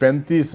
$35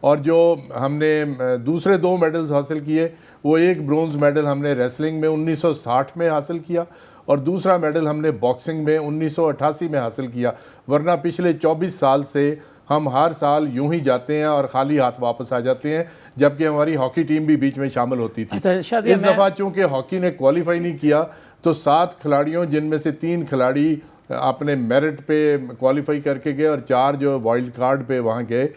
اور جو ہم نے دوسرے 2 میڈلز حاصل کیے وہ ایک برونز میڈل ہم نے ریسلنگ میں 1960 میں حاصل کیا اور دوسرا میڈل ہم نے باکسنگ میں 1988 میں حاصل کیا، ورنہ پچھلے 24 سال سے ہم ہر سال یوں ہی جاتے ہیں اور خالی ہاتھ واپس آ جاتے ہیں، جبکہ ہماری ہاکی ٹیم بھی بیچ میں شامل ہوتی تھی۔ اس دفعہ چونکہ ہاکی نے کوالیفائی نہیں کیا تو 7 کھلاڑیوں جن میں سے 3 کھلاڑی اپنے میرٹ پہ کوالیفائی کر کے گئے اور 4 جو وائلڈ کارڈ پہ وہاں گئے،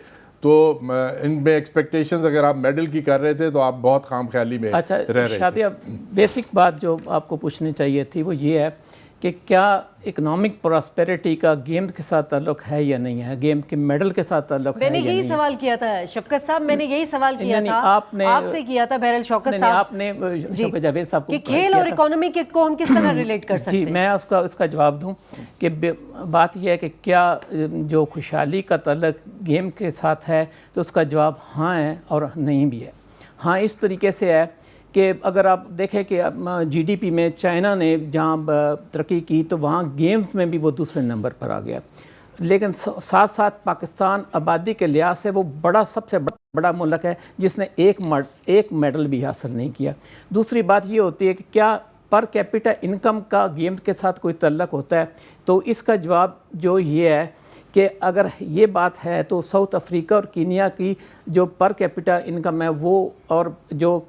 تو ان میں ایکسپیکٹیشنز اگر آپ میڈل کی کر رہے تھے تو آپ بہت خام خیالی میں رہ رہے تھے۔ شادیہ، بیسک بات جو آپ کو پوچھنی چاہیے تھی وہ یہ ہے کہ کیا اکنامک پراسپیرٹی کا گیم کے ساتھ تعلق ہے یا نہیں ہے، گیم کے میڈل کے ساتھ تعلق ہے یا نہیں ہے؟ میں نے یہی سوال کیا تھا شفقت صاحب، میں نے یہی سوال کیا تھا آپ سے کیا تھا بہرحال شوکت صاحب، آپ نے شوکت جاوید صاحب کو کہ کھیل اور اکانومی کو ہم کس طرح ریلیٹ کر سکتے ہیں؟ جی، میں اس کا جواب دوں کہ بات یہ ہے کہ کیا جو خوشحالی کا تعلق گیم کے ساتھ ہے تو اس کا جواب ہاں ہے اور نہیں بھی ہے۔ ہاں اس طریقے سے ہے کہ اگر آپ دیکھیں کہ جی ڈی پی میں چائنا نے جہاں ترقی کی تو وہاں گیمز میں بھی وہ دوسرے نمبر پر آ گیا، لیکن ساتھ ساتھ پاکستان آبادی کے لحاظ سے وہ سب سے بڑا ملک ہے جس نے ایک میڈل بھی حاصل نہیں کیا۔ دوسری بات یہ ہوتی ہے کہ کیا پر کیپیٹا انکم کا گیم کے ساتھ کوئی تعلق ہوتا ہے، تو اس کا جواب جو یہ ہے کہ اگر یہ بات ہے تو ساؤتھ افریقہ اور کینیا کی جو پر کیپیٹا انکم ہے وہ اور جو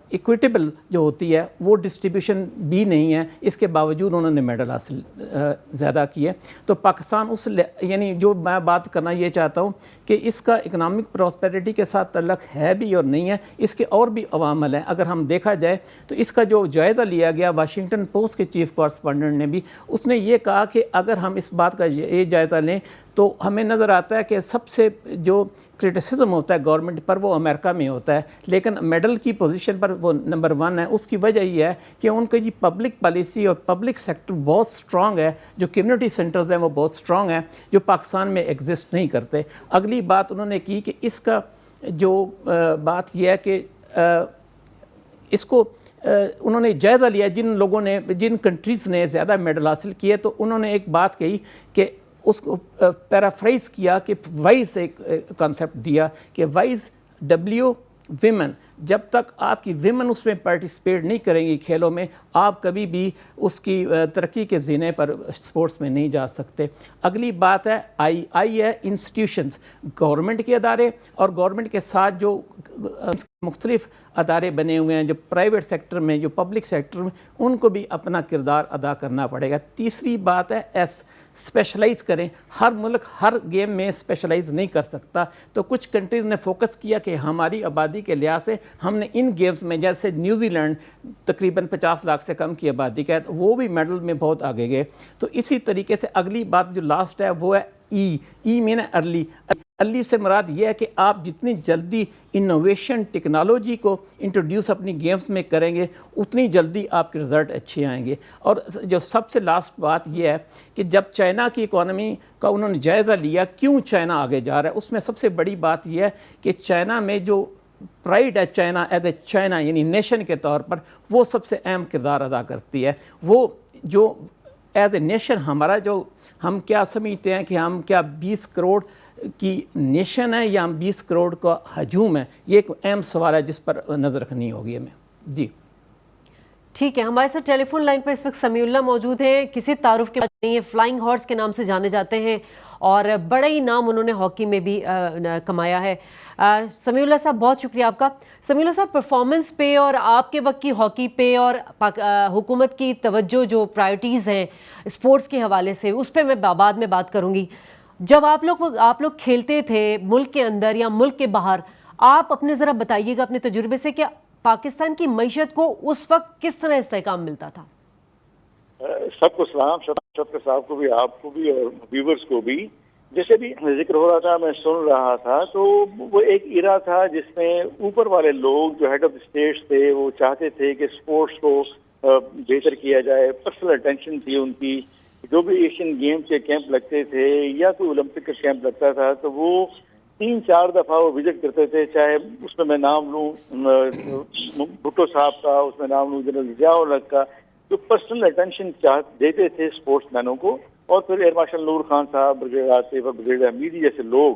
ایکویٹیبل جو ہوتی ہے وہ ڈسٹریبیوشن بھی نہیں ہے، اس کے باوجود انہوں نے میڈل حاصل زیادہ کیے۔ تو پاکستان یعنی جو میں بات کرنا یہ چاہتا ہوں کہ اس کا اکنامک پراسپیرٹی کے ساتھ تعلق ہے بھی اور نہیں ہے، اس کے اور بھی عوامل ہیں۔ اگر ہم دیکھا جائے تو اس کا جو جائزہ لیا گیا واشنگٹن پوسٹ کے چیف کورسپونڈنٹ نے بھی، اس نے یہ کہا کہ اگر ہم اس بات کا یہ جائزہ لیں تو ہمیں نظر آتا ہے کہ سب سے جو کرٹیسزم ہوتا ہے گورنمنٹ پر وہ امریکہ میں ہوتا ہے، لیکن میڈل کی پوزیشن پر وہ نمبر 1 ہے۔ اس کی وجہ یہ ہے کہ ان کی پبلک پالیسی اور پبلک سیکٹر بہت سٹرونگ ہے، جو کمیونٹی سینٹرز ہیں وہ بہت سٹرونگ ہیں، جو پاکستان میں ایگزسٹ نہیں کرتے۔ اگلی بات انہوں نے کی کہ اس کا جو بات یہ ہے کہ اس کو انہوں نے جائزہ لیا جن کنٹریز نے زیادہ میڈل حاصل کیے، تو انہوں نے ایک بات کہی کہ اس کو پیرافرائز کیا کہ وائز ایک کانسیپٹ دیا کہ وائز ویمن، جب تک آپ کی ویمن اس میں پارٹیسپیٹ نہیں کریں گی کھیلوں میں، آپ کبھی بھی اس کی ترقی کے زینے پر سپورٹس میں نہیں جا سکتے۔ اگلی بات ہے آئی ہے انسٹیٹیوشنز، گورنمنٹ کے ادارے اور گورنمنٹ کے ساتھ جو مختلف ادارے بنے ہوئے ہیں، جو پرائیویٹ سیکٹر میں، جو پبلک سیکٹر میں، ان کو بھی اپنا کردار ادا کرنا پڑے گا۔ تیسری بات ہے اسپیشلائز کریں، ہر ملک ہر گیم میں اسپیشلائز نہیں کر سکتا، تو کچھ کنٹریز نے فوکس کیا کہ ہماری آبادی کے لحاظ سے ہم نے ان گیمز میں، جیسے نیوزی لینڈ تقریباً 50 لاکھ سے کم کی آبادی کا ہے، تو وہ بھی میڈل میں بہت آگے گئے۔ تو اسی طریقے سے اگلی بات جو لاسٹ ہے وہ ہے ای مین ارلی سے مراد یہ ہے کہ آپ جتنی جلدی انوویشن ٹیکنالوجی کو انٹروڈیوس اپنی گیمز میں کریں گے اتنی جلدی آپ کے رزلٹ اچھے آئیں گے۔ اور جو سب سے لاسٹ بات یہ ہے کہ جب چائنا کی اکانومی کا انہوں نے جائزہ لیا کیوں چائنا آگے جا رہا ہے، اس میں سب سے بڑی بات یہ ہے کہ چائنا میں جو پرائڈ ہے چائنا ایز اے چائنا یعنی نیشن کے طور پر، وہ سب سے اہم کردار ادا کرتی ہے۔ وہ جو ایز اے نیشن ہمارا جو ہم کیا سمجھتے ہیں کہ ہم کیا 20 کروڑ کی نیشن ہے یا ہم 20 کروڑ کا ہجوم ہے، یہ ایک اہم سوال ہے جس پر نظر رکھنی ہوگی ہمیں۔ جی ٹھیک ہے، ہمارے ساتھ ٹیلی فون لائن پر اس وقت سمیع اللہ موجود ہیں، کسی تعارف کے بعد نہیں ہے، فلائنگ ہارس کے نام سے جانے جاتے ہیں اور بڑا ہی نام انہوں نے ہاکی میں بھی کمایا ہے۔ سمیع اللہ صاحب بہت شکریہ آپ کا۔ سمیع اللہ صاحب، پرفارمنس پہ اور آپ کے وقت کی ہاکی پہ اور حکومت کی توجہ جو پرائرٹیز ہیں اسپورٹس کے حوالے سے، اس پہ میں بعد میں بات کروں گی۔ جب آپ لوگ کھیلتے تھے ملک کے اندر یا ملک کے باہر، آپ اپنے ذرا بتائیے گا اپنے تجربے سے کہ پاکستان کی معیشت کو اس وقت کس طرح استحکام ملتا تھا؟ سب کو سلام، شفقت صاحب کو بھی، آپ کو بھی اور ویورز کو بھی۔ جیسے بھی ذکر ہو رہا تھا میں سن رہا تھا، تو وہ ایک ایرا تھا جس میں اوپر والے لوگ جو ہیڈ آف اسٹیٹس تھے وہ چاہتے تھے کہ اسپورٹس کو بہتر کیا جائے، پرسنل اٹینشن تھی ان کی۔ جو بھی ایشین گیمز کے کیمپ لگتے تھے یا کوئی اولمپک کا کیمپ لگتا تھا تو وہ 3-4 دفعہ وہ وزٹ کرتے تھے، چاہے اس میں نام لوں بھٹو صاحب کا، اس میں نام لوں جنرل ضیاء الحق کا، جو پرسنل اٹینشن دیتے تھے اسپورٹس مینوں کو۔ اور پھر ایئر مارشل نور خان صاحب، بریگیڈیئر آصف اور بریگیڈیئر حمیدی جیسے لوگ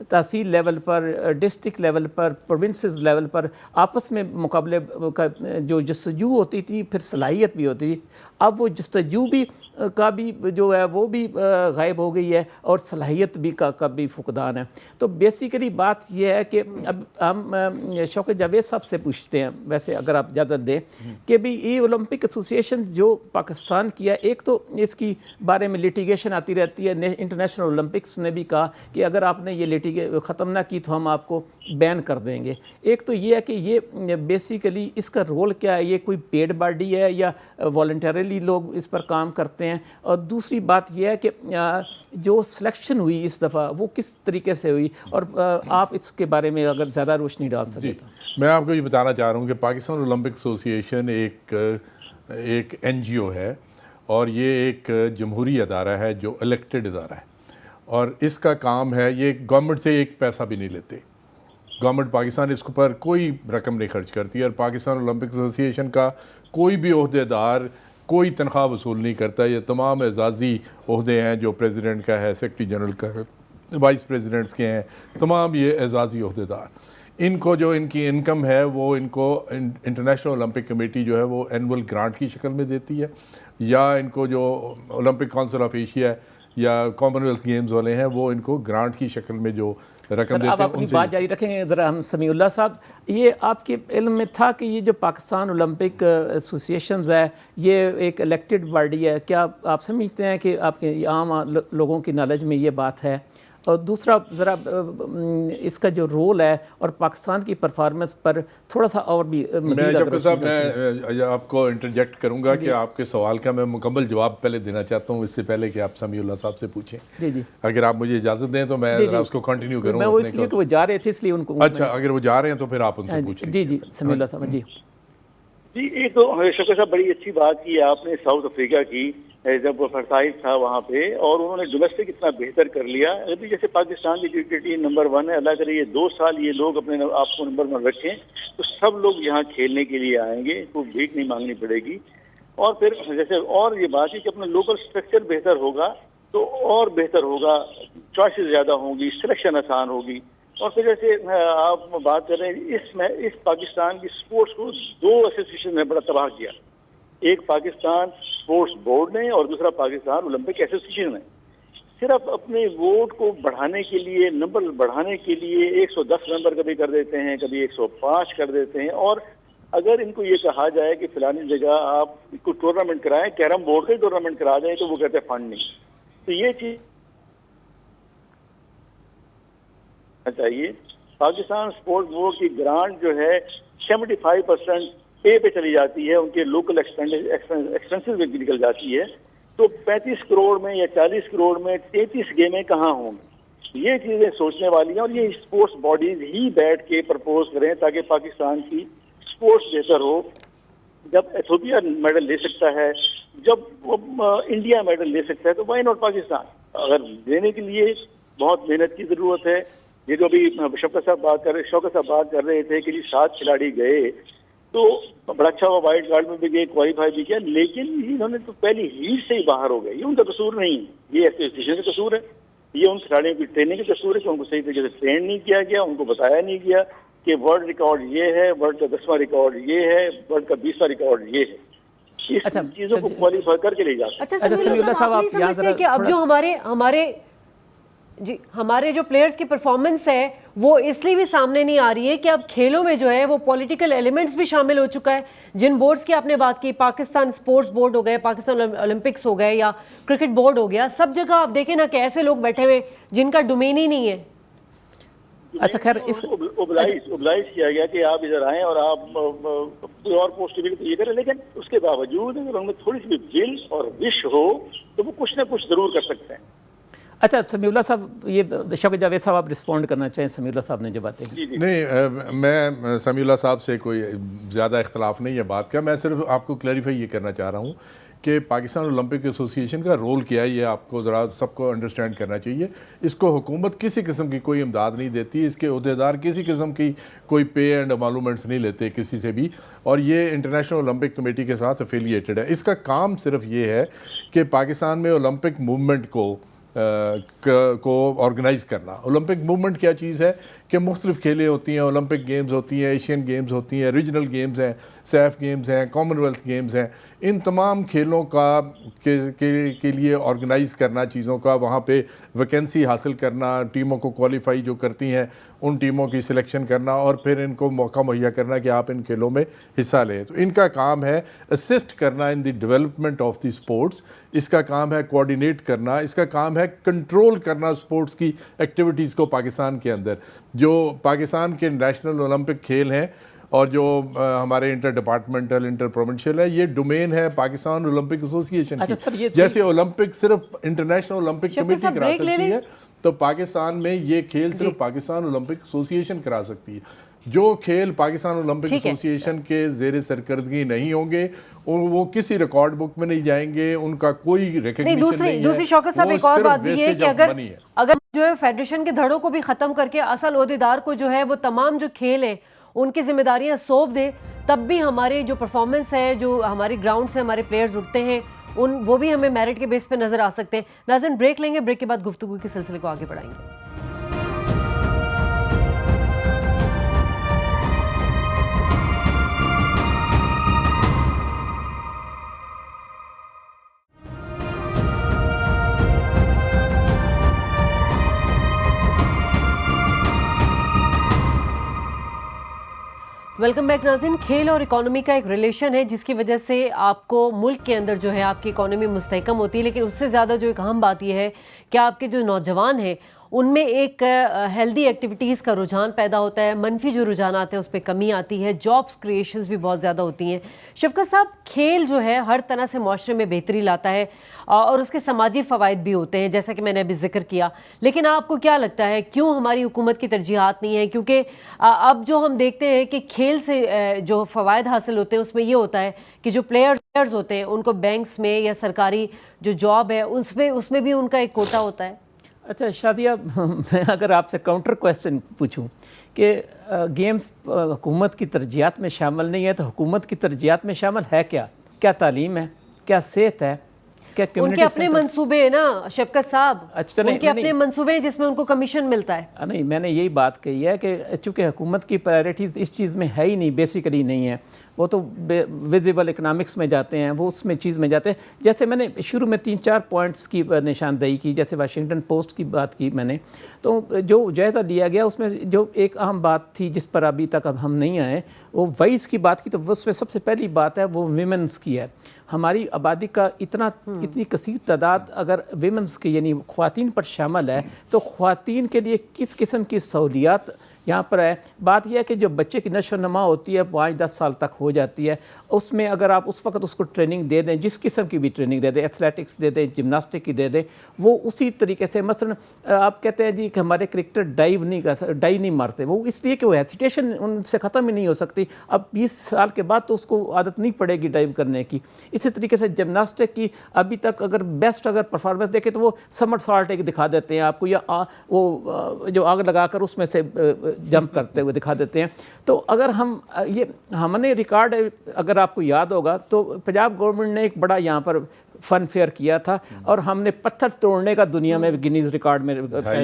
تحصیل لیول پر، ڈسٹرکٹ لیول پر، پروونسز لیول پر آپس میں مقابلے کا جو جستجو ہوتی تھی، پھر صلاحیت بھی ہوتی تھی، اب وہ جستجو بھی کا بھی جو ہے وہ بھی غائب ہو گئی ہے، اور صلاحیت بھی کا بھی فقدان ہے۔ تو بیسیکلی بات یہ ہے کہ اب ہم شوکت جاوید صاحب سے پوچھتے ہیں، ویسے اگر آپ اجازت دیں، کہ بھی یہ اولمپک ایسوسی ایشن جو پاکستان کی ہے، ایک تو اس کی بارے میں لیٹیگیشن آتی رہتی ہے، انٹرنیشنل اولمپکس نے بھی کہا کہ اگر آپ نے یہ ختم نہ کی تو ہم آپ کو بین کر دیں گے۔ ایک تو یہ ہے کہ یہ بیسیکلی اس کا رول کیا ہے، یہ کوئی پیڈ باڈی ہے یا والنٹریلی لوگ اس پر کام کرتے ہیں، اور دوسری بات یہ ہے کہ جو سلیکشن ہوئی اس دفعہ وہ کس طریقے سے ہوئی، اور آپ اس کے بارے میں اگر زیادہ روشنی ڈال سکیں تو۔ میں آپ کو یہ بتانا چاہ رہا ہوں کہ پاکستان اولمپک ایسوسی ایشن ایک این جی او ہے، اور یہ ایک جمہوری ادارہ ہے جو الیکٹڈ ادارہ ہے، اور اس کا کام ہے، یہ گورنمنٹ سے ایک پیسہ بھی نہیں لیتے، گورنمنٹ پاکستان اس پر کوئی رقم نہیں خرچ کرتی، اور پاکستان اولمپک ایسوسی ایشن کا کوئی بھی عہدیدار کوئی تنخواہ وصول نہیں کرتا۔ یہ تمام اعزازی عہدے ہیں جو پریزیڈنٹ کا ہے، سیکرٹری جنرل کا ہے، وائس پریزیڈنٹس کے ہیں، تمام یہ اعزازی عہدیدار، ان کو جو ان کی انکم ہے وہ ان کو انٹرنیشنل اولمپک کمیٹی جو ہے وہ اینول گرانٹ کی شکل میں دیتی ہے، یا ان کو جو اولمپک کونسل آف ایشیا یا کامن ویلتھ گیمز والے ہیں وہ ان کو گرانٹ کی شکل میں جو رقم دیتے ہیں۔ آپ اپنی بات جاری رکھیں گے ذرا، ہم سمیع اللہ صاحب، یہ آپ کے علم میں تھا کہ یہ جو پاکستان اولمپک ایسوسی ایشنز ہے یہ ایک الیکٹڈ باڈی ہے، کیا آپ سمجھتے ہیں کہ آپ کے عام لوگوں کی نالج میں یہ بات ہے؟ اور دوسرا ذرا اس کا جو رول ہے اور پاکستان کی پرفارمنس پر تھوڑا سا اور بھی مزید شوکت صاحب، میں آپ کو انٹرجیکٹ کروں گا کہ آپ کے سوال کا میں مکمل جواب پہلے دینا چاہتا ہوں، اس سے پہلے کہ آپ سمیع اللہ صاحب سے پوچھیں۔ جی اگر آپ مجھے اجازت دیں تو میں اس کو کنٹینیو کروں۔ میں وہ اس لیے کہ وہ جا رہے تھے اس لیے ان کو۔ اچھا، اگر وہ جا رہے ہیں تو پھر آپ ان سے پوچھیں۔ جی سمیع اللہ صاحب۔ جی یہ تو شوکت صاحب بڑی اچھی بات کی آپ نے ساؤتھ افریقہ کی، جب وہ فرسائز تھا وہاں پہ، اور انہوں نے ڈومیسٹک اتنا بہتر کر لیا۔ ابھی جیسے پاکستان کی کرکٹ ٹیم نمبر 1 ہے، اللہ کرے یہ 2 سال یہ لوگ اپنے آپ کو نمبر 1 رکھیں تو سب لوگ یہاں کھیلنے کے لیے آئیں گے، کوئی بھیک نہیں مانگنی پڑے گی۔ اور پھر جیسے اور یہ بات ہے کہ اپنا لوکل اسٹرکچر بہتر ہوگا تو اور بہتر ہوگا، چوائسز زیادہ ہوں گی، سلیکشن آسان ہوگی۔ اور پھر جیسے آپ بات کر رہے ہیں، اس پاکستان کی سپورٹس کو 2 ایسوسیشن نے بڑا تباہ کیا، ایک پاکستان سپورٹس بورڈ نے اور دوسرا پاکستان اولمپک ایسوسیشن نے۔ صرف اپنے ووٹ کو بڑھانے کے لیے، نمبر بڑھانے کے لیے 110 نمبر کبھی کر دیتے ہیں، کبھی 105 کر دیتے ہیں، اور اگر ان کو یہ کہا جائے کہ فلانی جگہ آپ کو ٹورنامنٹ کرائیں، کیرم بورڈ کا ٹورنامنٹ کرا دیں، تو وہ کہتے ہیں فنڈ نہیں۔ تو یہ چیز چاہیے، پاکستان سپورٹس بورڈ کی گرانٹ جو ہے 75% پے پہ چلی جاتی ہے، ان کے لوکل ایکسپینسز میں نکل جاتی ہے، تو 35 کروڑ میں یا 40 کروڑ میں 33 گیمیں کہاں ہوں گی؟ یہ چیزیں سوچنے والی ہیں، اور یہ اسپورٹس باڈیز ہی بیٹھ کے پرپوز کریں تاکہ پاکستان کی اسپورٹس بہتر ہو۔ جب ایتھوپیا میڈل لے سکتا ہے، جب انڈیا میڈل لے سکتا ہے، تو وائی ناٹ پاکستان؟ اگر لینے کے لیے بہت محنت کی ضرورت ہے۔ یہ جو ابھی شوکت صاحب بات کر رہے تھے کہ 7 کھلاڑی گئے تو بڑا اچھا ہوا، وائلڈ کارڈ میں بھی گئے، کوالیفائی بھی کیا، لیکن انہوں نے تو پہلی ہیٹ سے ہی باہر ہو گئے۔ یہ ان کا قصور نہیں ہے، یہ ایسوسیشن کا قصور ہے، یہ ان کھلاڑیوں کی ٹریننگ کا قصور ہے کہ ان کو صحیح طریقے سے ٹرین نہیں کیا گیا، ان کو بتایا نہیں گیا کہ ورلڈ ریکارڈ یہ ہے، ورلڈ کا 10واں ریکارڈ یہ ہے، ورلڈ کا 20واں ریکارڈ یہ ہے۔ اس چیزوں کو کوالیفائی کر کے لے جاتے ہیں۔ اچھا سمیع اللہ صاحب، آپ نہیں سمجھتے کہ اب جو ہمارے جو پلیئرز کی پرفارمنس ہے وہ اس لیے بھی سامنے نہیں آ رہی ہے کہ اب کھیلوں میں جو ہے وہ پولیٹیکل ایلیمنٹس بھی شامل ہو چکا ہے؟ جن بورڈز کی آپ نے بات کی، پاکستان سپورٹس بورڈ ہو گئے، پاکستان اولمپکس ہو گئے، یا کرکٹ بورڈ ہو گیا، سب جگہ آپ دیکھیں نا کہ ایسے لوگ بیٹھے ہوئے جن کا ڈومین ہی نہیں ہے۔ اچھا خیر، اس اوبلائز کیا گیا کہ آپ ادھر آئیں اور آپ کوئی اور پوسٹ بھی یہ کریں، لیکن اس کے باوجود اگر ان میں تھوڑی سی بھی ول اور وش ہو تو وہ کچھ نہ کچھ ضرور کر سکتے ہیں۔ اچھا سمیع اللہ صاحب، یہ شوکت جاوید صاحب آپ رسپونڈ کرنا چاہیں سمیع اللہ صاحب نے جو باتیں کی؟ نہیں، میں سمیع اللہ صاحب سے کوئی زیادہ اختلاف نہیں ہے بات کا، میں صرف آپ کو کلیریفائی یہ کرنا چاہ رہا ہوں کہ پاکستان اولمپک ایسوسی ایشن کا رول کیا ہے، یہ آپ کو ذرا سب کو انڈرسٹینڈ کرنا چاہیے۔ اس کو حکومت کسی قسم کی کوئی امداد نہیں دیتی، اس کے عہدیدار کسی قسم کی کوئی پے اینڈ معلومنٹس نہیں لیتے کسی سے بھی، اور یہ انٹرنیشنل اولمپک کمیٹی کے ساتھ افیلیٹڈ ہے۔ اس کا کام صرف یہ ہے کہ پاکستان میں اولمپک موومنٹ کو کو آرگنائز کرنا. اولمپک موومنٹ کیا چیز ہے کہ مختلف کھیلیں ہوتی ہیں, اولمپک گیمز ہوتی ہیں, ایشین گیمز ہوتی ہیں, ریجنل گیمز ہیں, سیف گیمز ہیں, کامن ویلتھ گیمز ہیں. ان تمام کھیلوں کا کے لیے آرگنائز کرنا چیزوں کا, وہاں پہ ویکینسی حاصل کرنا, ٹیموں کو کوالیفائی جو کرتی ہیں ان ٹیموں کی سلیکشن کرنا, اور پھر ان کو موقع مہیا کرنا کہ آپ ان کھیلوں میں حصہ لیں. تو ان کا کام ہے اسسٹ کرنا in the development of the sports, اس کا کام ہے کوآرڈینیٹ کرنا, اس کا کام ہے کنٹرول کرنا اسپورٹس کی ایکٹیویٹیز کو پاکستان کے اندر. جو پاکستان کے نیشنل اولمپک کھیل ہیں اور جو ہمارے انٹر ڈپارٹمنٹل انٹر پروونشل ہے, یہ ڈومین ہے پاکستان اولمپک ایسوسی ایشن کی. جیسے اولمپک صرف انٹرنیشنل اولمپک کمیٹی کرا سکتی ہے, تو پاکستان میں یہ کھیل صرف پاکستان اولمپک ایسوسی ایشن کرا سکتی ہے. جو کھیل پاکستان اولمپک ایسوسی ایشن کے زیر سرکردگی نہیں ہوں گے وہ کسی ریکارڈ بک میں نہیں جائیں گے, ان کا کوئی ریکگنیشن نہیں ہے. دوسری شوکت صاحب ایک اور بات بھی ہے کہ اگر جو ہے فیڈریشن کے دھڑوں کو بھی ختم کر کے اصل عہدیدار کو جو ہے وہ تمام جو کھیل ہیں ان کی ذمہ داریاں سونپ دے, تب بھی ہمارے جو پرفارمنس ہے, جو ہماری گراؤنڈ سے ہمارے پلیئرز اٹھتے ہیں, وہ بھی ہمیں میرٹ کے بیس پہ نظر آ سکتے ہیں. ناظرین بریک لیں گے, بریک کے بعد گفتگو کے سلسلے کو آگے بڑھائیں گے. ویلکم بیک ناظرین. کھیل اور اکانومی کا ایک ریلیشن ہے جس کی وجہ سے آپ کو ملک کے اندر جو ہے آپ کی اکانومی مستحکم ہوتی ہے, لیکن اس سے زیادہ جو ایک اہم بات یہ ہے کہ آپ کے جو نوجوان ہیں ان میں ایک ہیلدی ایکٹیویٹیز کا رجحان پیدا ہوتا ہے, منفی جو رجحانات ہیں اس پہ کمی آتی ہے, جابس کریشنز بھی بہت زیادہ ہوتی ہیں. شفقت صاحب, کھیل جو ہے ہر طرح سے معاشرے میں بہتری لاتا ہے اور اس کے سماجی فوائد بھی ہوتے ہیں جیسا کہ میں نے ابھی ذکر کیا, لیکن آپ کو کیا لگتا ہے کیوں ہماری حکومت کی ترجیحات نہیں ہیں؟ کیونکہ اب جو ہم دیکھتے ہیں کہ کھیل سے جو فوائد حاصل ہوتے ہیں اس میں یہ ہوتا ہے کہ جو پلیئرز ہوتے ہیں ان کو بینکس میں یا سرکاری جو جاب ہے اس میں بھی ان کا ایک کوٹا ہوتا ہے. اچھا شادیہ, میں اگر آپ سے کاؤنٹر کویسچن پوچھوں کہ گیمز حکومت کی ترجیحات میں شامل نہیں ہے, تو حکومت کی ترجیحات میں شامل ہے کیا؟ کیا تعلیم ہے, کیا صحت ہے, کیا ان کے اپنے منصوبے ہیں نا شفقت صاحب, ان کے اپنے منصوبے ہیں جس میں ان کو کمیشن ملتا ہے. نہیں, میں نے یہی بات کہی ہے کہ چونکہ حکومت کی پرائرٹیز اس چیز میں ہے ہی نہیں, بیسیکلی نہیں ہے, وہ تو ویزیبل اکنامکس میں جاتے ہیں, وہ اس میں چیز میں جاتے ہیں. جیسے میں نے شروع میں 3-4 پوائنٹس کی نشاندہی کی, جیسے واشنگٹن پوسٹ کی بات کی میں نے, تو جو جائزہ لیا گیا اس میں جو ایک اہم بات تھی جس پر ابھی تک اب ہم نہیں آئے, وہ وائس کی بات کی, تو اس میں سب سے پہلی بات ہے وہ ویمنس کی ہے. ہماری آبادی کا اتنی کثیر تعداد اگر ویمنس کی یعنی خواتین پر شامل ہے, تو خواتین کے لیے کس قسم کی سہولیات یہاں پر ہے. بات یہ ہے کہ جو بچے کی نشو و نما ہوتی ہے 5-10 سال تک ہو جاتی ہے, اس میں اگر آپ اس وقت اس کو ٹریننگ دے دیں, جس قسم کی بھی ٹریننگ دے دیں, ایتھلیٹکس دے دیں, جمناسٹک کی دے دیں, وہ اسی طریقے سے, مثلا آپ کہتے ہیں جی کہ ہمارے کرکٹر ڈائی نہیں مارتے, وہ اس لیے کہ وہ ہیسیٹیشن ان سے ختم ہی نہیں ہو سکتی. اب 20 سال کے بعد تو اس کو عادت نہیں پڑے گی ڈائیو کرنے کی. اسی طریقے سے جمناسٹک کی ابھی تک اگر بیسٹ اگر پرفارمنس دیکھیں تو وہ سمر سالٹ ایک دکھا دیتے ہیں آپ کو, یا وہ جو آگ لگا کر اس میں سے جمپ کرتے ہوئے دکھا دیتے ہیں. تو اگر ہم نے ریکارڈ اگر آپ کو یاد ہوگا تو پنجاب گورنمنٹ نے ایک بڑا یہاں پر فن فیئر کیا تھا, اور ہم نے پتھر توڑنے کا دنیا میں گینیز ریکارڈ میں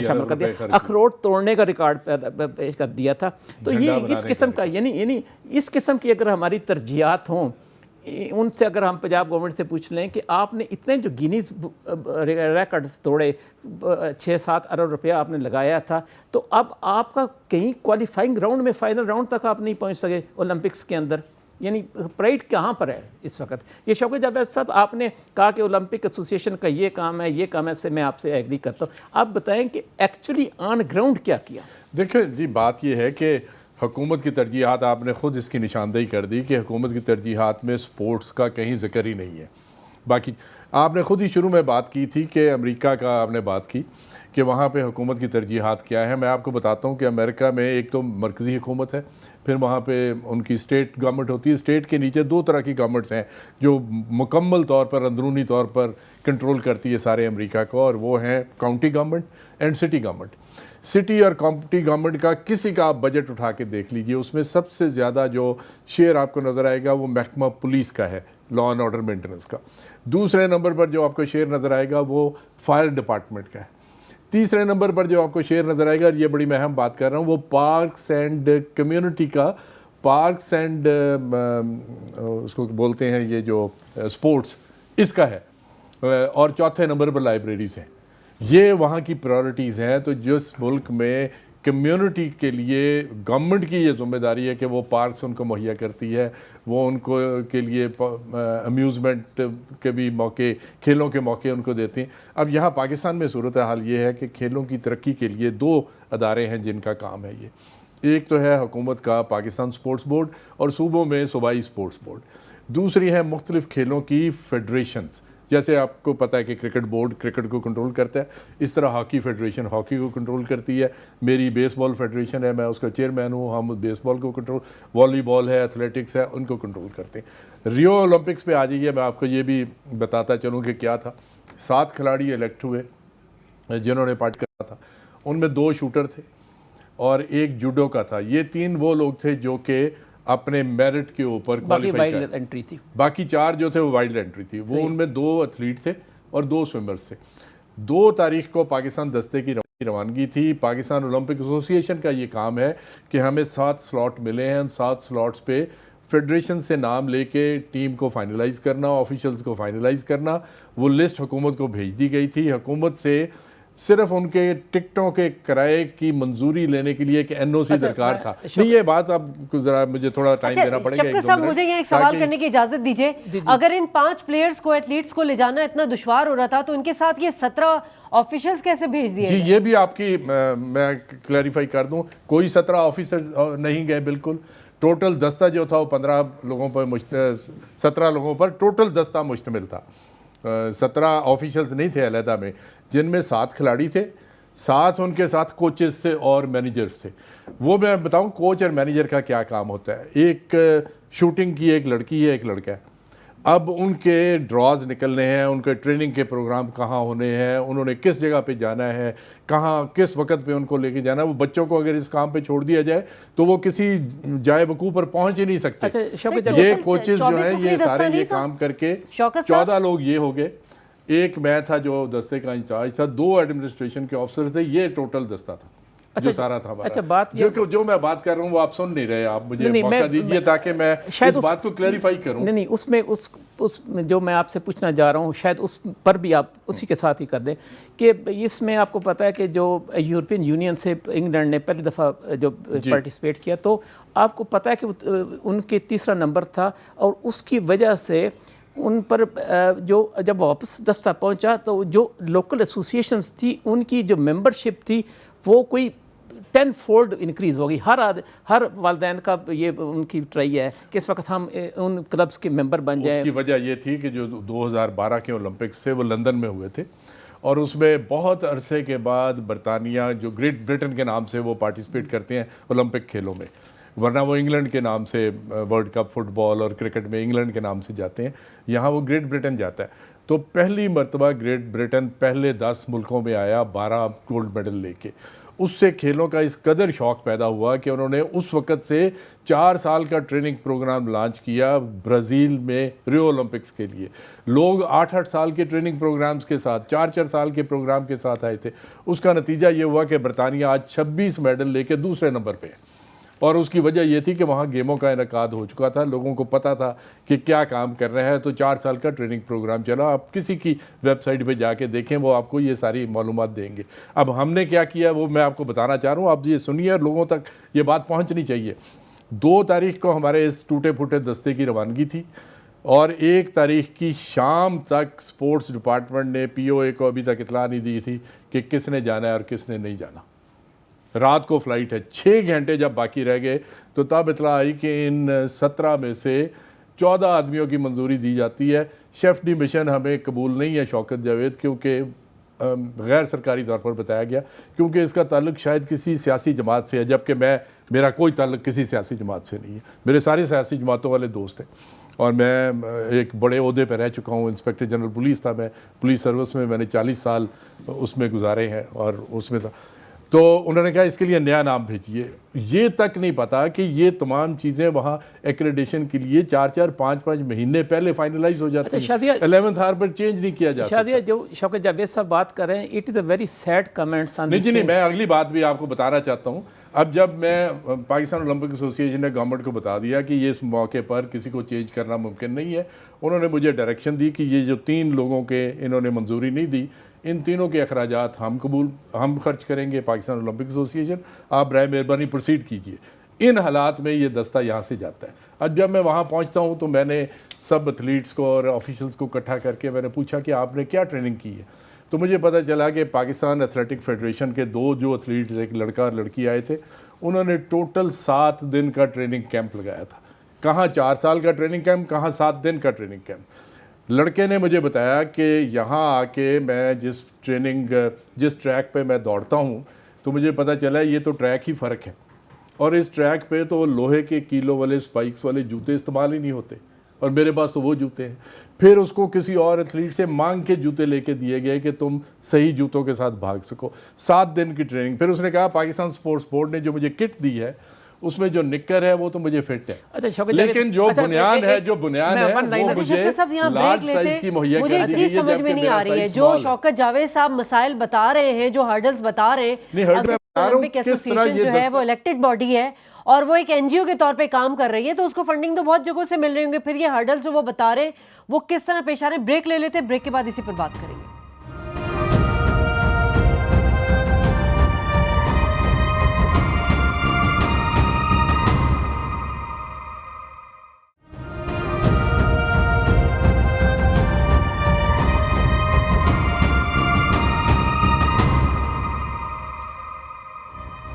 شامل کر دیا, اخروٹ توڑنے کا ریکارڈ پیش کر دیا تھا. تو یہ اس قسم کا یعنی اس قسم کی اگر ہماری ترجیحات ہوں, ان سے اگر ہم پنجاب گورنمنٹ سے پوچھ لیں کہ آپ نے اتنے جو گینیز ریکارڈز توڑے, 6-7 ارب روپیہ آپ نے لگایا تھا, تو اب آپ کا کہیں کوالیفائنگ راؤنڈ میں فائنل راؤنڈ تک آپ نہیں پہنچ سکے اولمپکس کے اندر. یعنی پرائڈ کہاں پر ہے اس وقت؟ یہ شوکت جاوید صاحب, آپ نے کہا کہ اولمپک ایسوسی ایشن کا یہ کام ہے, سے میں آپ سے ایگری کرتا ہوں. آپ بتائیں کہ ایکچولی آن گراؤنڈ کیا کیا؟ دیکھیں جی, بات یہ ہے کہ حکومت کی ترجیحات, آپ نے خود اس کی نشاندہی کر دی کہ حکومت کی ترجیحات میں سپورٹس کا کہیں ذکر ہی نہیں ہے. باقی آپ نے خود ہی شروع میں بات کی تھی کہ امریکہ کا آپ نے بات کی کہ وہاں پہ حکومت کی ترجیحات کیا ہیں. میں آپ کو بتاتا ہوں کہ امریکہ میں ایک تو مرکزی حکومت ہے, پھر وہاں پہ ان کی اسٹیٹ گورنمنٹ ہوتی ہے. اسٹیٹ کے نیچے دو طرح کی گورنمنٹس ہیں جو مکمل طور پر اندرونی طور پر کنٹرول کرتی ہے سارے امریکہ کو, اور وہ ہیں county government and city government. City اور کاؤنٹی گورنمنٹ کا کسی کا آپ بجٹ اٹھا کے دیکھ لیجئے, اس میں سب سے زیادہ جو شیئر آپ کو نظر آئے گا وہ محکمہ پولیس کا ہے, لا اینڈ آرڈر مینٹیننس کا. دوسرے نمبر پر جو آپ کو شیئر نظر آئے گا وہ فائر ڈپارٹمنٹ کا ہے. تیسرے نمبر پر جو آپ کو شیئر نظر آئے گا, اور یہ بڑی میں اہم بات کر رہا ہوں, وہ پارکس اینڈ کمیونٹی کا, پارکس اینڈ اس کو بولتے ہیں یہ جو سپورٹس, اس کا ہے. اور چوتھے نمبر پر لائبریریز ہیں. یہ وہاں کی پرائورٹیز ہیں. تو جس ملک میں کمیونٹی کے لیے گورنمنٹ کی یہ ذمہ داری ہے کہ وہ پارکس ان کو مہیا کرتی ہے, وہ ان کو کے لیے امیوزمنٹ کے بھی موقع, کھیلوں کے موقع ان کو دیتے ہیں. اب یہاں پاکستان میں صورتحال یہ ہے کہ کھیلوں کی ترقی کے لیے دو ادارے ہیں جن کا کام ہے یہ. ایک تو ہے حکومت کا پاکستان سپورٹس بورڈ اور صوبوں میں صوبائی سپورٹس بورڈ. دوسری ہے مختلف کھیلوں کی فیڈریشنز. جیسے آپ کو پتہ ہے کہ کرکٹ بورڈ کرکٹ کو کنٹرول کرتا ہے, اس طرح ہاکی فیڈریشن ہاکی کو کنٹرول کرتی ہے. میری بیس بال فیڈریشن ہے, میں اس کا چیئرمین ہوں, ہم بیس بال کو کنٹرول, والی بال ہے, ایتھلیٹکس ہے, ان کو کنٹرول کرتے ہیں. ریو اولمپکس پہ آ جائیے, میں آپ کو یہ بھی بتاتا چلوں کہ کیا تھا. 7 کھلاڑی الیکٹ ہوئے جنہوں نے پارٹ کرا تھا. ان میں 2 شوٹر تھے اور 1 جوڈو کا تھا. یہ 3 وہ لوگ تھے جو کہ اپنے میرٹ کے اوپر کوالیفائی کر, انٹری تھی. باقی 4 جو تھے وہ وائلڈ انٹری تھی. وہ ان میں 2 ایتھلیٹ تھے اور 2 سوئمرز تھے. 2 تاریخ کو پاکستان دستے کی روانگی تھی. پاکستان اولمپک ایسوسی ایشن کا یہ کام ہے کہ ہمیں 7 سلاٹ ملے ہیں. 7 سلاٹس پہ فیڈریشن سے نام لے کے ٹیم کو فائنلائز کرنا, آفیشلز کو فائنلائز کرنا. وہ لسٹ حکومت کو بھیج دی گئی تھی. حکومت سے صرف ان کے ٹکٹوں کے کرائے کی منظوری لینے کے لیے ایک این او سی درکار تھا. نہیں, یہ بات اب ذرا مجھے تھوڑا ٹائم دینا پڑے گا. شفقت صاحب, مجھے یہ ایک سوال کرنے کی اجازت دیجیے. اگر ان 5 پلیئرز کو, ایتھلیٹس کو لے جانا اتنا دشوار ہو رہا تھا تو ان کے ساتھ یہ 17 آفیشلز کیسے بھیج دیے؟ جی, یہ بھی آپ کی میں کلیریفائی کر دوں, کوئی 17 آفیسرز نہیں گئے. بالکل ٹوٹل دستہ جو تھا وہ 15 لوگوں پر 17 لوگوں پر ٹوٹل دستہ مشتمل تھا. 17 آفیشلز نہیں تھے علیحدہ میں, جن میں 7 کھلاڑی تھے, 7 ان کے ساتھ کوچز تھے اور مینیجرز تھے. وہ میں بتاؤں کوچ اور مینیجر کا کیا کام ہوتا ہے. ایک شوٹنگ کی ایک لڑکی ہے, ایک لڑکا ہے. اب ان کے ڈراز نکلنے ہیں, ان کے ٹریننگ کے پروگرام کہاں ہونے ہیں, انہوں نے کس جگہ پہ جانا ہے, کہاں کس وقت پہ ان کو لے کے جانا ہے. وہ بچوں کو اگر اس کام پہ چھوڑ دیا جائے تو وہ کسی جائے وقوع پر پہنچ ہی نہیں سکتے. یہ کوچز جو ہیں یہ سارے یہ کام کر کے 14 لوگ یہ ہو گئے. ایک میں تھا جو دستے کا انچارج تھا, 2 ایڈمنسٹریشن کے آفسرز تھے. یہ ٹوٹل دستہ تھا جو سارا تھا ہمارا. جو میں بات کر رہا ہوں وہ آپ سن نہیں رہے. آپ مجھے موقع دیجئے تاکہ میں اس بات کو کلیریفائی کروں. نہیں, اس میں جو میں آپ سے پوچھنا جا رہا ہوں شاید اس پر بھی آپ اسی کے ساتھ ہی کر دیں کہ اس میں آپ کو پتہ ہے کہ جو یورپین یونین سے انگلینڈ نے پہلی دفعہ جو پارٹیسپیٹ کیا تو آپ کو پتہ ہے کہ ان کے 3را نمبر تھا, اور اس کی وجہ سے ان پر جو جب واپس دستہ پہنچا تو جو لوکل ایسوسیشنز تھی ان کی جو ممبرشپ تھی وہ کوئی 10 فولڈ انکریز ہوگی. ہر والدین کا یہ ان کی ٹرائی ہے کہ اس وقت ہم ان کلبز کے ممبر بن جائیں. اس کی وجہ یہ تھی کہ جو 2012 کے اولمپکس تھے وہ لندن میں ہوئے تھے, اور اس میں بہت عرصے کے بعد برطانیہ جو گریٹ برٹن کے نام سے وہ پارٹیسپیٹ کرتے ہیں اولمپک کھیلوں میں, ورنہ وہ انگلینڈ کے نام سے ورلڈ کپ فٹ بال اور کرکٹ میں انگلینڈ کے نام سے جاتے ہیں, یہاں وہ گریٹ برٹن جاتا ہے. تو پہلی مرتبہ گریٹ برٹن پہلے 10 ملکوں میں آیا 12 گولڈ میڈل لے کے. اس سے کھیلوں کا اس قدر شوق پیدا ہوا کہ انہوں نے اس وقت سے 4 سال کا ٹریننگ پروگرام لانچ کیا برازیل میں ریو اولمپکس کے لیے. لوگ 8-8 سال کے ٹریننگ پروگرامز کے ساتھ 4-4 سال کے پروگرام کے ساتھ آئے تھے. اس کا نتیجہ یہ ہوا کہ برطانیہ آج 26 میڈل لے کے دوسرے نمبر پہ ہے, اور اس کی وجہ یہ تھی کہ وہاں گیموں کا انعقاد ہو چکا تھا, لوگوں کو پتہ تھا کہ کیا کام کر رہے ہیں. تو 4 سال کا ٹریننگ پروگرام چلا. آپ کسی کی ویب سائٹ پہ جا کے دیکھیں, وہ آپ کو یہ ساری معلومات دیں گے. اب ہم نے کیا کیا وہ میں آپ کو بتانا چاہ رہا ہوں, آپ یہ سنیے اور لوگوں تک یہ بات پہنچنی چاہیے. 2 تاریخ کو ہمارے اس ٹوٹے پھوٹے دستے کی روانگی تھی, اور 1 تاریخ کی شام تک سپورٹس ڈپارٹمنٹ نے پی او اے کو ابھی تک اطلاع نہیں دی تھی کہ کس نے جانا ہے اور کس نے نہیں جانا. رات کو فلائٹ ہے, 6 گھنٹے جب باقی رہ گئے تو تب اطلاع آئی کہ ان 17 میں سے 14 آدمیوں کی منظوری دی جاتی ہے. شیف ڈی مشن ہمیں قبول نہیں ہے شوکت جاوید, کیونکہ غیر سرکاری طور پر بتایا گیا کیونکہ اس کا تعلق شاید کسی سیاسی جماعت سے ہے، جبکہ میرا کوئی تعلق کسی سیاسی جماعت سے نہیں ہے. میرے سارے سیاسی جماعتوں والے دوست ہیں اور میں ایک بڑے عہدے پہ رہ چکا ہوں. انسپیکٹر جنرل پولیس تھا میں، پولیس سروس میں نے 40 سال اس میں گزارے ہیں اور اس میں تھا. تو انہوں نے کہا اس کے لیے نیا نام بھیجیے. یہ تک نہیں پتا کہ یہ تمام چیزیں وہاں ایکریڈیشن کے لیے 4-5 مہینے پہلے فائنلائز ہو جاتی ہیں. 11th آور پر چینج نہیں کیا جا سکتا. شادیہ جو شوکت جاوید صاحب بات کر رہے ہیں، it is a very sad comments. نہیں، میں اگلی بات بھی آپ کو بتانا چاہتا ہوں. اب جب میں پاکستان اولمپک ایسوسی ایشن نے گورنمنٹ کو بتا دیا کہ یہ اس موقع پر کسی کو چینج کرنا ممکن نہیں ہے، انہوں نے مجھے ڈائریکشن دی کہ یہ جو 3 لوگوں کے انہوں نے منظوری نہیں دی، ان تینوں کے اخراجات ہم خرچ کریں گے پاکستان اولمپک ایسوسی ایشن، آپ برائے مہربانی پروسیڈ کیجئے. ان حالات میں یہ دستہ یہاں سے جاتا ہے. اب جب میں وہاں پہنچتا ہوں تو میں نے سب ایتھلیٹس کو اور آفیشلس کو اکٹھا کر کے میں نے پوچھا کہ آپ نے کیا ٹریننگ کی ہے. تو مجھے پتہ چلا کہ پاکستان ایتھلیٹک فیڈریشن کے 2 جو ایتھلیٹس، ایک لڑکا اور لڑکی آئے تھے، انہوں نے ٹوٹل 7 دن کا ٹریننگ کیمپ لگایا تھا. کہاں 4 سال کا ٹریننگ کیمپ، کہاں 7 دن کا ٹریننگ کیمپ. لڑکے نے مجھے بتایا کہ یہاں آ کے میں جس ٹریک پہ میں دوڑتا ہوں تو مجھے پتہ چلا یہ تو ٹریک ہی فرق ہے، اور اس ٹریک پہ تو لوہے کے کیلو والے سپائکس والے جوتے استعمال ہی نہیں ہوتے، اور میرے پاس تو وہ جوتے ہیں. پھر اس کو کسی اور ایتھلیٹ سے مانگ کے جوتے لے کے دیے گئے کہ تم صحیح جوتوں کے ساتھ بھاگ سکو. 7 دن کی ٹریننگ. پھر اس نے کہا پاکستان سپورٹس بورڈ نے جو مجھے کٹ دی ہے اس میں جو نکر ہے وہ تو مجھے فٹ ہے، لیکن جو بنیان ہے وہ مجھے لارج سائز کی مہیا کر دی گئی ہے. چیز سمجھ میں نہیں آ رہی ہے جو شوکت جاوید صاحب مسائل بتا رہے ہیں، جو ہرڈلز بتا رہے ہیں. اولمپک ایسوسیشن جو ہے وہ الیکٹڈ باڈی ہے اور وہ ایک این جی او کے طور پہ کام کر رہی ہے، تو اس کو فنڈنگ تو بہت جگہوں سے مل رہی ہوں گے. پھر یہ ہرڈلز جو وہ بتا رہے ہیں وہ کس طرح پیش آ رہے ہیں؟ بریک لے لیتے ہیں، بریک کے بعد اسی پر بات کریں گے.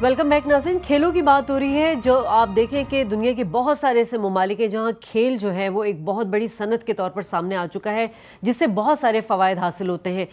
ویلکم بیک ناظرین. کھیلوں کی بات ہو رہی ہے. جو آپ دیکھیں کہ دنیا کے بہت سارے ایسے ممالک ہیں جہاں کھیل جو ہے وہ ایک بہت بڑی صنعت کے طور پر سامنے آ چکا ہے، جس سے بہت سارے فوائد حاصل ہوتے ہیں.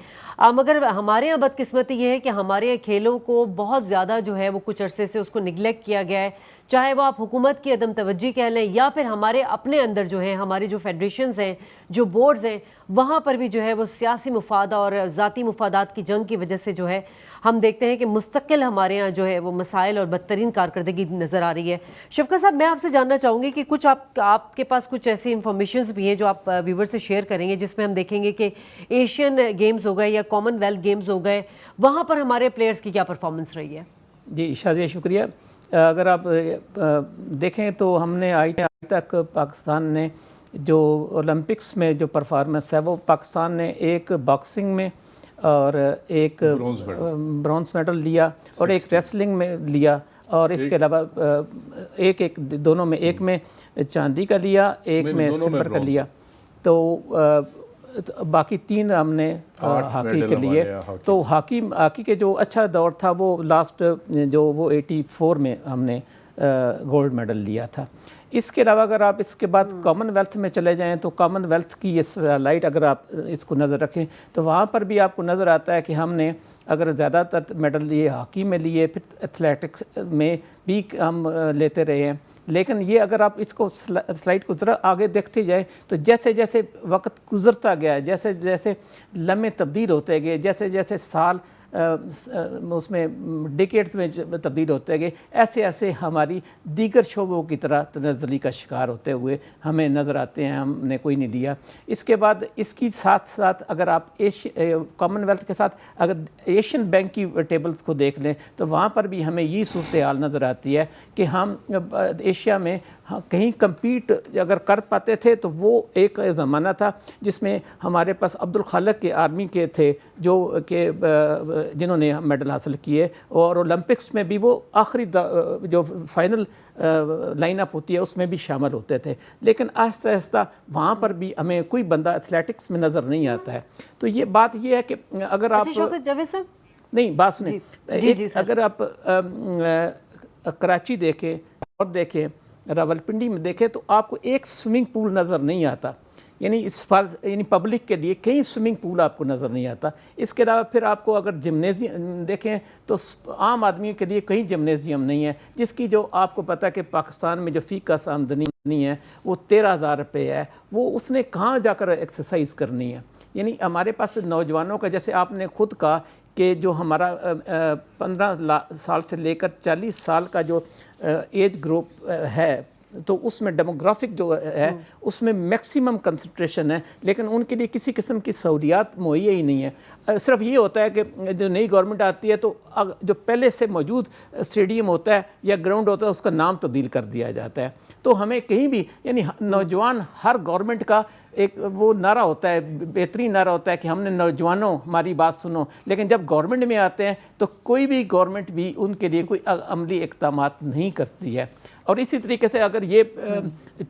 مگر ہمارے یہاں بدقسمتی یہ ہے کہ ہمارے یہاں کھیلوں کو بہت زیادہ جو ہے وہ کچھ عرصے سے اس کو نگلیکٹ کیا گیا ہے، چاہے وہ آپ حکومت کی عدم توجہ کہہ لیں یا پھر ہمارے اپنے اندر جو ہیں ہمارے جو فیڈریشنز ہیں، جو بورڈز ہیں، وہاں پر بھی جو ہے وہ سیاسی مفاد اور ذاتی مفادات کی جنگ کی وجہ سے جو ہے ہم دیکھتے ہیں کہ مستقل ہمارے ہاں جو ہے وہ مسائل اور بدترین کارکردگی نظر آ رہی ہے. شفقت صاحب، میں آپ سے جاننا چاہوں گی کہ کچھ آپ کے پاس کچھ ایسی انفارمیشنز بھی ہیں جو آپ ویور سے شیئر کریں گے، جس میں ہم دیکھیں گے کہ ایشین گیمز ہو گئے یا کامن ویلتھ گیمز ہو گئے، وہاں پر ہمارے پلیئرز کی کیا پرفارمنس رہی ہے؟ جی شازیہ شکریہ. اگر آپ دیکھیں تو ہم نے آج تک پاکستان نے جو اولمپکس میں جو پرفارمنس ہے وہ پاکستان نے ایک باکسنگ میں اور ایک برونز میڈل لیا اور ایک ریسلنگ میں لیا، اور اس کے علاوہ ایک دونوں میں، ایک میں چاندی کا لیا، ایک میں سلور کا لیا. تو باقی 3 ہم نے ہاکی کے لیے. تو ہاکی کے جو اچھا دور تھا وہ لاسٹ جو وہ 84 میں ہم نے گولڈ میڈل لیا تھا. اس کے علاوہ اگر آپ اس کے بعد کامن ویلتھ میں چلے جائیں تو کامن ویلتھ کی اس لائٹ اگر آپ اس کو نظر رکھیں تو وہاں پر بھی آپ کو نظر آتا ہے کہ ہم نے اگر زیادہ تر میڈل لیے ہاکی میں لیے، پھر ایتھلیٹکس میں بھی ہم لیتے رہے ہیں. لیکن یہ اگر آپ اس کو سلائڈ کو ذرا آگے دیکھتے جائیں تو جیسے جیسے وقت گزرتا گیا، جیسے جیسے لمحے تبدیل ہوتے گئے، جیسے جیسے سال اس میں ڈیکیڈز میں تبدیل ہوتے گئے، ایسے ایسے ہماری دیگر شعبوں کی طرح تنزلی کا شکار ہوتے ہوئے ہمیں نظر آتے ہیں. ہم نے کوئی نہیں لیا. اس کے بعد اس کی ساتھ ساتھ اگر آپ کامن ویلتھ کے ساتھ اگر ایشین بینک کی ٹیبلز کو دیکھ لیں تو وہاں پر بھی ہمیں یہ صورتحال نظر آتی ہے کہ ہم ایشیا میں کہیں کمپیٹ اگر کر پاتے تھے تو وہ ایک زمانہ تھا جس میں ہمارے پاس عبدالخالق کے آرمی کے تھے جو کہ جنہوں نے میڈل حاصل کیے، اور اولمپکس میں بھی وہ آخری جو فائنل لائن اپ ہوتی ہے اس میں بھی شامل ہوتے تھے. لیکن آہستہ آہستہ وہاں پر بھی ہمیں کوئی بندہ ایتھلیٹکس میں نظر نہیں آتا ہے. تو یہ بات یہ ہے کہ اگر آپ نہیں بات سنیں، اگر آپ کراچی دیکھیں اور دیکھیں راولپنڈی میں دیکھیں تو آپ کو ایک سوئمنگ پول نظر نہیں آتا. یعنی اس یعنی پبلک کے لیے کہیں سوئمنگ پول آپ کو نظر نہیں آتا. اس کے علاوہ پھر آپ کو اگر جمنیزیم دیکھیں تو عام آدمیوں کے لیے کہیں جمنیزیم نہیں ہے, جس کی جو آپ کو پتہ ہے کہ پاکستان میں جو فی کس آمدنی ہے وہ 13,000 روپے ہے, وہ اس نے کہاں جا کر ایکسرسائز کرنی ہے. یعنی ہمارے پاس نوجوانوں کا, جیسے آپ نے خود کہا کہ جو ہمارا 15 سال سے لے کر 40 سال کا جو ایج گروپ ہے, تو اس میں ڈیموگرافک جو ہے اس میں میکسیمم کنسنٹریشن ہے, لیکن ان کے لیے کسی قسم کی سہولیات مہیا ہی نہیں ہے. صرف یہ ہوتا ہے کہ جو نئی گورنمنٹ آتی ہے تو جو پہلے سے موجود اسٹیڈیم ہوتا ہے یا گراؤنڈ ہوتا ہے اس کا نام تبدیل کر دیا جاتا ہے. تو ہمیں کہیں بھی یعنی نوجوان, ہر گورنمنٹ کا ایک وہ نعرہ ہوتا ہے, بہترین نعرہ ہوتا ہے کہ ہم نے نوجوانوں ہماری بات سنو, لیکن جب گورنمنٹ میں آتے ہیں تو کوئی بھی گورنمنٹ بھی ان کے لیے کوئی عملی اقدامات نہیں کرتی ہے. اور اسی طریقے سے اگر یہ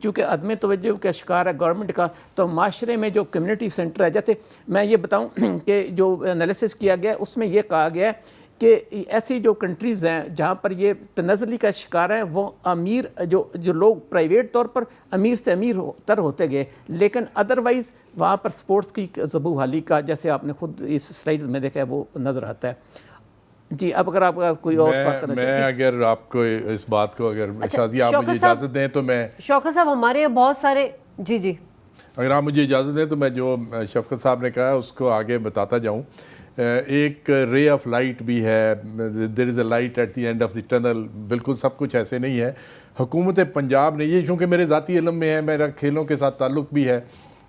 چونکہ عدم توجہ کا شکار ہے گورنمنٹ کا, تو معاشرے میں جو کمیونٹی سینٹر ہے, جیسے میں یہ بتاؤں کہ جو انالیسس کیا گیا ہے اس میں یہ کہا گیا ہے کہ ایسی جو کنٹریز ہیں جہاں پر یہ تنزلی کا شکار ہے, وہ امیر جو لوگ پرائیویٹ طور پر امیر سے امیر تر ہوتے گئے, لیکن ادروائز وہاں پر سپورٹس کی زبو حالی کا, جیسے آپ نے خود اس سلائیڈز میں دیکھا ہے, وہ نظر آتا ہے. جی اب اگر آپ کوئی اور سوال کرنا چاہتے ہیں. میں اگر آپ کو اس بات کو اگر شازیہ آپ مجھے اجازت دیں تو میں, شوکت صاحب ہمارے یہاں بہت سارے, جی اگر آپ مجھے اجازت دیں تو میں جو شفقت صاحب نے کہا اس کو آگے بتاتا جاؤں. ایک رے آف لائٹ بھی ہے, there is a light at the end of the tunnel. بالکل سب کچھ ایسے نہیں ہے. حکومت پنجاب نے, یہ چونکہ میرے ذاتی علم میں ہے, میرا کھیلوں کے ساتھ تعلق بھی ہے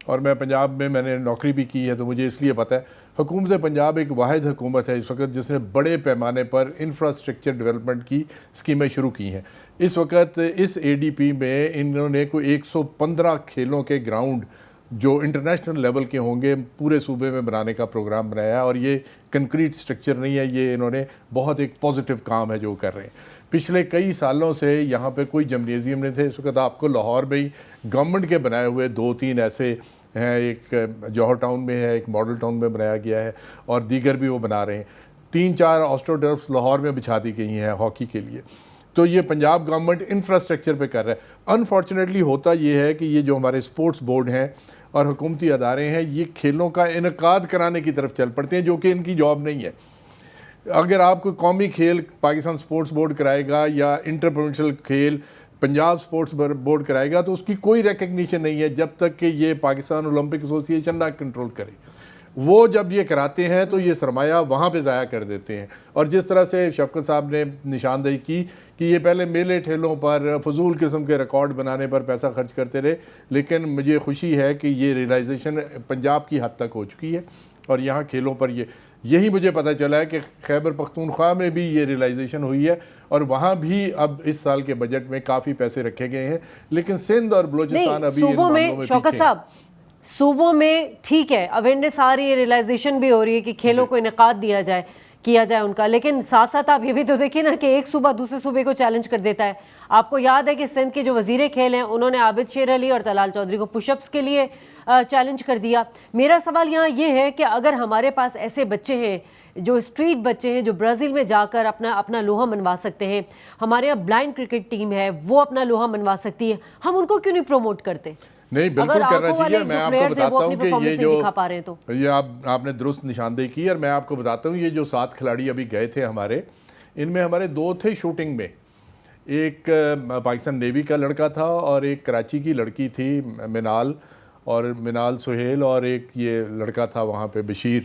اور میں پنجاب میں نے نوکری بھی کی ہے, تو مجھے اس لیے پتہ ہے. حکومت پنجاب ایک واحد حکومت ہے اس وقت جس نے بڑے پیمانے پر انفراسٹرکچر ڈیولپمنٹ کی اسکیمیں شروع کی ہیں. اس وقت اس اے ڈی پی میں انہوں نے کوئی 115 کھیلوں کے گراؤنڈ جو انٹرنیشنل لیول کے ہوں گے پورے صوبے میں بنانے کا پروگرام بنایا ہے. اور یہ کنکریٹ سٹرکچر نہیں ہے, یہ انہوں نے بہت ایک پازیٹیو کام ہے جو کر رہے ہیں. پچھلے کئی سالوں سے یہاں پہ کوئی جمنیزیم نہیں تھے. اس وقت آپ کو لاہور میں ہی گورنمنٹ کے بنائے ہوئے 2-3 ایسے ہیں, ایک جوہر ٹاؤن میں ہے, ایک ماڈل ٹاؤن میں بنایا گیا ہے, اور دیگر بھی وہ بنا رہے ہیں. 3-4 آسٹرو ٹرفس لاہور میں بچھا دی گئی ہیں ہاکی کے لیے. تو یہ پنجاب گورنمنٹ انفراسٹرکچر پہ کر رہا ہے. انفارچونیٹلی ہوتا یہ ہے کہ یہ جو ہمارے اسپورٹس بورڈ ہیں اور حکومتی ادارے ہیں, یہ کھیلوں کا انعقاد کرانے کی طرف چل پڑتے ہیں, جو کہ ان کی جاب نہیں ہے. اگر آپ کوئی قومی کھیل پاکستان سپورٹس بورڈ کرائے گا یا انٹر پروونشل کھیل پنجاب سپورٹس بورڈ کرائے گا, تو اس کی کوئی ریکگنیشن نہیں ہے جب تک کہ یہ پاکستان اولمپک ایسوسی ایشن نہ کنٹرول کرے. وہ جب یہ کراتے ہیں تو یہ سرمایہ وہاں پہ ضائع کر دیتے ہیں. اور جس طرح سے شفقت صاحب نے نشاندہی کی کہ یہ پہلے میلے ٹھیلوں پر فضول قسم کے ریکارڈ بنانے پر پیسہ خرچ کرتے رہے, لیکن مجھے خوشی ہے کہ یہ ریلائزیشن پنجاب کی حد تک ہو چکی ہے اور یہاں کھیلوں پر یہی مجھے پتہ چلا ہے کہ خیبر پختونخوا میں بھی یہ ریلائزیشن ہوئی ہے اور وہاں بھی اب اس سال کے بجٹ میں کافی پیسے رکھے گئے ہیں. لیکن سندھ اور بلوچستان ابھی صوبوں میں, شوکت صاحب صوبوں میں ٹھیک ہے اویئرنیس آ رہی ہے, ریلائزیشن بھی ہو رہی ہے کہ کھیلوں کو انعقاد کیا جائے ان کا, لیکن ساتھ ساتھ آپ یہ بھی تو دیکھیں نا کہ ایک صوبہ دوسرے صوبے کو چیلنج کر دیتا ہے. آپ کو یاد ہے کہ سندھ کے جو وزیر کھیل ہیں انہوں نے عابد شیر علی اور طلال چودھری کو پش اپس کے لیے چیلنج کر دیا. میرا سوال یہاں یہ ہے کہ اگر ہمارے پاس ایسے بچے ہیں جو اسٹریٹ بچے ہیں جو برازیل میں جا کر اپنا لوہا منوا سکتے ہیں, ہمارے یہاں بلائنڈ کرکٹ ٹیم ہے وہ اپنا لوہا منوا سکتی ہے, ہم ان کو کیوں نہیں پروموٹ کرتے؟ نہیں, بالکل کرنا چاہیے. میں آپ کو بتاتا ہوں کہ یہ جو یہ آپ نے درست نشاندہی کی, اور میں آپ کو بتاتا ہوں یہ جو 7 کھلاڑی ابھی گئے تھے ہمارے, ان میں ہمارے 2 تھے شوٹنگ میں. ایک پاکستان نیوی کا لڑکا تھا اور ایک کراچی کی لڑکی تھی منال سہیل, اور ایک یہ لڑکا تھا وہاں پہ بشیر.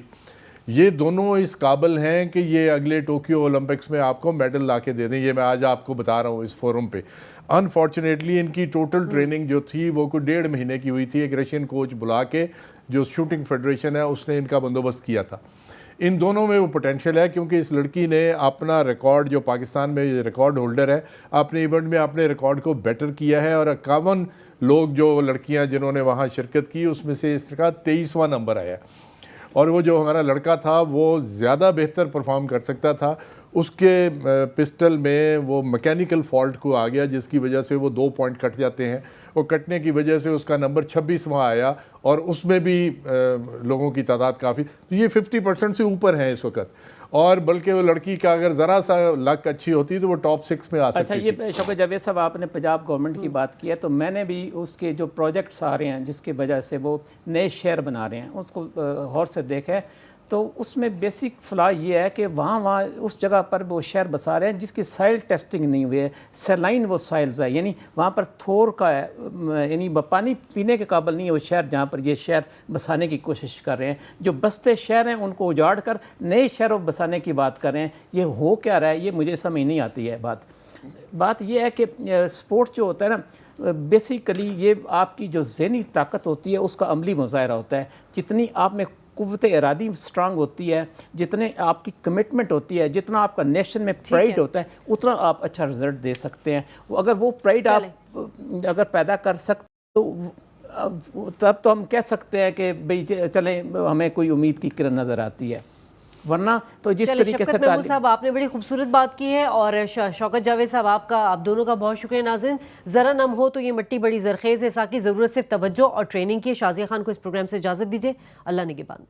یہ دونوں اس قابل ہیں کہ یہ اگلے ٹوکیو اولمپکس میں آپ کو میڈل لا کے دے دیں. یہ میں آج آپ کو بتا رہا ہوں اس فورم پہ. انفارچونیٹلی ان کی ٹوٹل ٹریننگ جو تھی وہ کوئی 1.5 مہینے کی ہوئی تھی. ایک رشین کوچ بلا کے جو شوٹنگ فیڈریشن ہے اس نے ان کا بندوبست کیا تھا. ان دونوں میں وہ پوٹینشیل ہے کیونکہ اس لڑکی نے اپنا ریکارڈ جو پاکستان میں ریکارڈ ہولڈر ہے اپنے ایونٹ میں اپنے ریکارڈ کو بیٹر کیا ہے, اور 51 لوگ جو لڑکیاں جنہوں نے وہاں شرکت کی اس میں سے اس کا 23واں نمبر آیا. اور وہ جو ہمارا لڑکا تھا وہ زیادہ بہتر پرفارم کر سکتا تھا. اس کے پسٹل میں وہ میکینیکل فالٹ کو آ گیا جس کی وجہ سے وہ 2 پوائنٹ کٹ جاتے ہیں. وہ کٹنے کی وجہ سے اس کا نمبر 26واں آیا اور اس میں بھی لوگوں کی تعداد کافی, تو یہ 50% سے اوپر ہیں اس وقت. اور بلکہ وہ لڑکی کا اگر ذرا سا لک اچھی ہوتی تو وہ ٹاپ 6 میں آ سکتی تھی. اچھا, یہ شوکت جاوید صاحب آپ نے پنجاب گورنمنٹ کی بات کی ہے, تو میں نے بھی اس کے جو پروجیکٹس آ رہے ہیں جس کی وجہ سے وہ نئے شہر بنا رہے ہیں اس کو غور سے دیکھا ہے, تو اس میں بیسک فلا یہ ہے کہ وہاں اس جگہ پر وہ شہر بسا رہے ہیں جس کی سائل ٹیسٹنگ نہیں ہوئی ہے, سیلائن وہ سائلز ہے, یعنی وہاں پر تھور کا ہے, یعنی پانی پینے کے قابل نہیں ہے وہ شہر جہاں پر یہ شہر بسانے کی کوشش کر رہے ہیں. جو بستے شہر ہیں ان کو اجاڑ کر نئے شہروں بسانے کی بات کر رہے ہیں. یہ ہو کیا رہا ہے یہ مجھے سمجھ نہیں آتی ہے. بات یہ ہے کہ سپورٹس جو ہوتا ہے نا, بیسیکلی یہ آپ کی جو ذہنی طاقت ہوتی ہے اس کا عملی مظاہرہ ہوتا ہے. جتنی آپ میں قوت ارادی اسٹرانگ ہوتی ہے, جتنے آپ کی کمٹمنٹ ہوتی ہے, جتنا آپ کا نیشن میں پرائڈ ہوتا ہے, اتنا آپ اچھا رزلٹ دے سکتے ہیں. اگر وہ پرائڈ آپ اگر پیدا کر سکتے تو تب تو ہم کہہ سکتے ہیں کہ بھئی چلیں ہمیں کوئی امید کی کرن نظر آتی ہے. ورنہ تو جس طریقے سے محمود صاحب آپ نے بڑی خوبصورت بات کی ہے, اور شوکت جاوید صاحب آپ دونوں کا بہت شکریہ. ناظرین, ذرا نم ہو تو یہ مٹی بڑی زرخیز ہے, ساکی ضرورت صرف توجہ اور ٹریننگ کی. شازیہ خان کو اس پروگرام سے اجازت دیجیے. اللہ نگہبان.